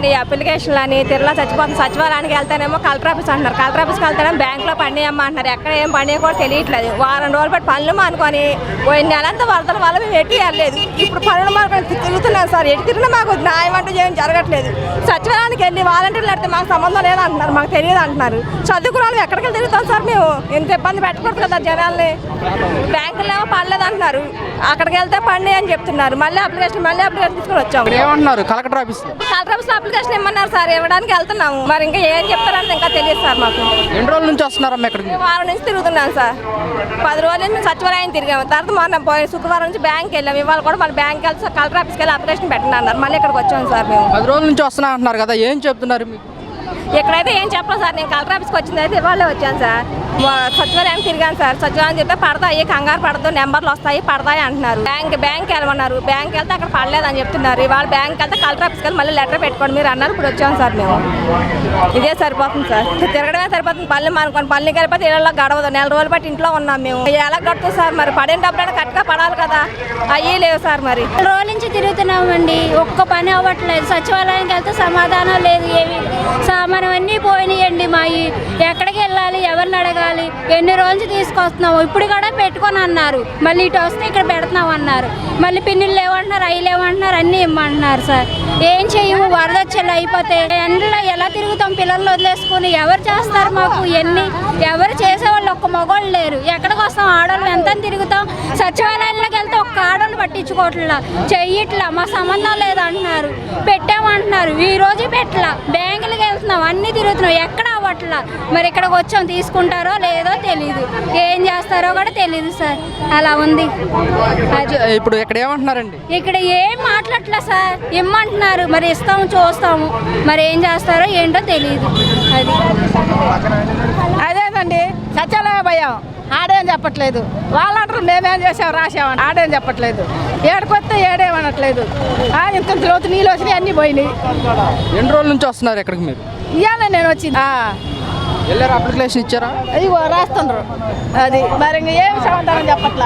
ఇవ్వండి అప్లికేషన్లు అని తిరలా చచ్చిపోతుంది. సచివాలయానికి వెళ్తానేమో కలెక్టర్ ఆఫీస్ అంటున్నారు, కలెక్టర్ ఆఫీస్కి వెళ్తానేమో బ్యాంకులో పండియమ్మా అంటున్నారు. ఎక్కడ ఏం పండియో కూడా తెలియట్లేదు. వారం రోజులు బట్టి పనులు మానుకొని నెలంతా వరదల వల్ల మేము ఎటు వెళ్ళలేదు. ఇప్పుడు పనులు మానుకొని తిరుగుతున్నాం సార్. ఎటు తిరిగినా మాకు న్యాయం అంటూ ఏం జరగట్లేదు. సచివాలయానికి వెళ్ళి వాలంటీర్లు అడితే మాకు సంబంధం లేదంటున్నారు, మాకు తెలియదు అంటున్నారు. చదువుకున్న వాళ్ళు ఎక్కడికి వెళ్ళి తిరుగుతాం సార్ మేము? ఇంత ఇబ్బంది పెట్టకూడదు కదా జనాల్ని. బ్యాంకులో ఏమో పడలేదు అంటున్నారు, అక్కడికి వెళ్తే పండి అని చెప్తున్నారు. మళ్ళీ అప్లికేషన్ తీసుకొని వచ్చాము. ఏమంటున్నారు కలెక్టర్ ఆఫీస్ అప్లికేషన్ ఇమ్మన్నారు సార్, ఇవ్వడానికి వెళ్తున్నాము. మరి ఇంకా ఏం చెప్తారంటే ఇంకా తెలియదు సార్ మాకు. ఎన్ని రోజుల నుంచి వస్తున్నారమ్మా ఇక్కడికి? వారం నుంచి తిరుగుతున్నాం సార్. 10 రోజుల నుంచి మేము సచివాలయం తిరిగాము. తర్వాత మొన్న పోయిన శుక్రవారం నుంచి బ్యాంక్కి వెళ్ళాము. ఇవాళ కూడా మళ్ళీ బ్యాంక్కి వెళ్తే కలెక్టర్ ఆఫీస్కి వెళ్ళి అప్లికేషన్ పెట్టండి అన్నారు. మళ్ళీ ఇక్కడికి వచ్చాము సార్ మేము. 10 రోజుల నుంచి వస్తున్నా అంటున్నారు కదా, ఏం చెప్తున్నారు మీకు? ఎక్కడైతే ఏం చెప్పలేదు సార్. నేను కలెక్టర్ ఆఫీస్కి వచ్చింది అయితే ఇవాళ వచ్చాను సార్. సచివాలయం తిరిగాను సార్. సచివాలయం చెప్తే పడతాయి, కంగారు పడదు, నెంబర్లు వస్తాయి, పడతాయి అంటున్నారు. బ్యాంక్ వెళ్ళమన్నారు. బ్యాంక్ వెళ్తే అక్కడ పడలేదని చెప్తున్నారు. ఇవాళ బ్యాంక్ వెళ్తే కలెక్టర్ ఆఫీస్కి వెళ్ళి మళ్ళీ లెటర్ పెట్టుకోండి మీరు అన్నారు. ఇప్పుడు వచ్చాము సార్ మేము. ఇదే సరిపోతుంది సార్, తిరగడమే సరిపోతుంది. పనులు మానుకోండి, పనులకి వెళ్ళిపోతే ఇళ్ళలో గడవదు. 4 రోజులు బట్టి ఇంట్లో ఉన్నాం మేము. ఎలా గడుతుంది సార్? మరి పడిన డబ్బులైనా కరెక్ట్గా పడాలి కదా, అయ్యి లేవు సార్. మరి 2 రోజుల నుంచి తిరుగుతున్నామండి, ఒక్క పని అవ్వట్లేదు. సచివాలయానికి వెళ్తే సమాధానం లేదు, ఏమి సామానం అన్నీ పోయినాయండి. మావి ఎక్కడికి వెళ్ళాలి, ఎవరిని అడగాలి? ఎన్ని రోజులు తీసుకొస్తున్నాము, ఇప్పుడు కూడా పెట్టుకొని అన్నారు. మళ్ళీ ఇటు వస్తే ఇక్కడ పెడుతున్నాం అన్నారు. మళ్ళీ పిన్నులు లేవంటున్నారు, అవి లేవంటున్నారు, అన్నీ ఇమ్మంటున్నారు సార్. ఏం చెయ్యము, వరద వచ్చేలా అయిపోతే ఎండలో ఎలా తిరుగుతాం? పిల్లలు వదిలేసుకుని ఎవరు చేస్తారు మాకు? ఎవరు చేసేవాళ్ళు ఒక్క మగవాళ్ళు లేరు. ఎక్కడికి వస్తాం? ఆడవాళ్ళు ఎంత తిరుగుతాం? సచివాలయంలోకి వెళ్తే ఒక్క ఆడవాళ్ళు పట్టించుకోవట్లా, చెయ్యట్లా, మా సంబంధం లేదంటున్నారు. పెట్టామంటున్నారు, ఈ రోజు పెట్టలా. బ్యాంకులకి వెళ్తున్నాం, అన్నీ తిరుగుతున్నాం, ఎక్కడ అవ్వట్లా. మరి ఇక్కడికి వచ్చాం, తీసుకుంటారో లేదో తెలీదు, ఏం చేస్తారో కూడా తెలీదు సార్. అలా ఉంది. ఇప్పుడు ఇక్కడ ఏమంటున్నారండి? ఇక్కడ ఏం మాట్లాడట్లా సార్, ఇమ్మంటున్నారు. మరి ఇస్తాము, చూస్తాము, మరి ఏం చేస్తారో ఏంటో తెలియదు. అదేనండి సత్యాలయ భయం. ఆడేం చెప్పట్లేదు. వాళ్ళు అంటారు మేమేం చేసాం రాసామని, ఆడేం చెప్పట్లేదు. ఏడుకొస్తే ఏడేమనట్లేదు. ఇంత లోతు నీళ్ళు వచ్చినాయి, అన్నీ పోయినాయి. ఎన్ని రోజుల నుంచి వస్తున్నారు ఇక్కడికి మీరు? ఇవాళ నేను వచ్చింది. వెళ్ళారు, అప్లికేషన్ ఇచ్చారా? ఇదిగో రాస్తుండ్రు. అది మరి ఇంకా ఏమి సమాధానం చెప్పట్లా.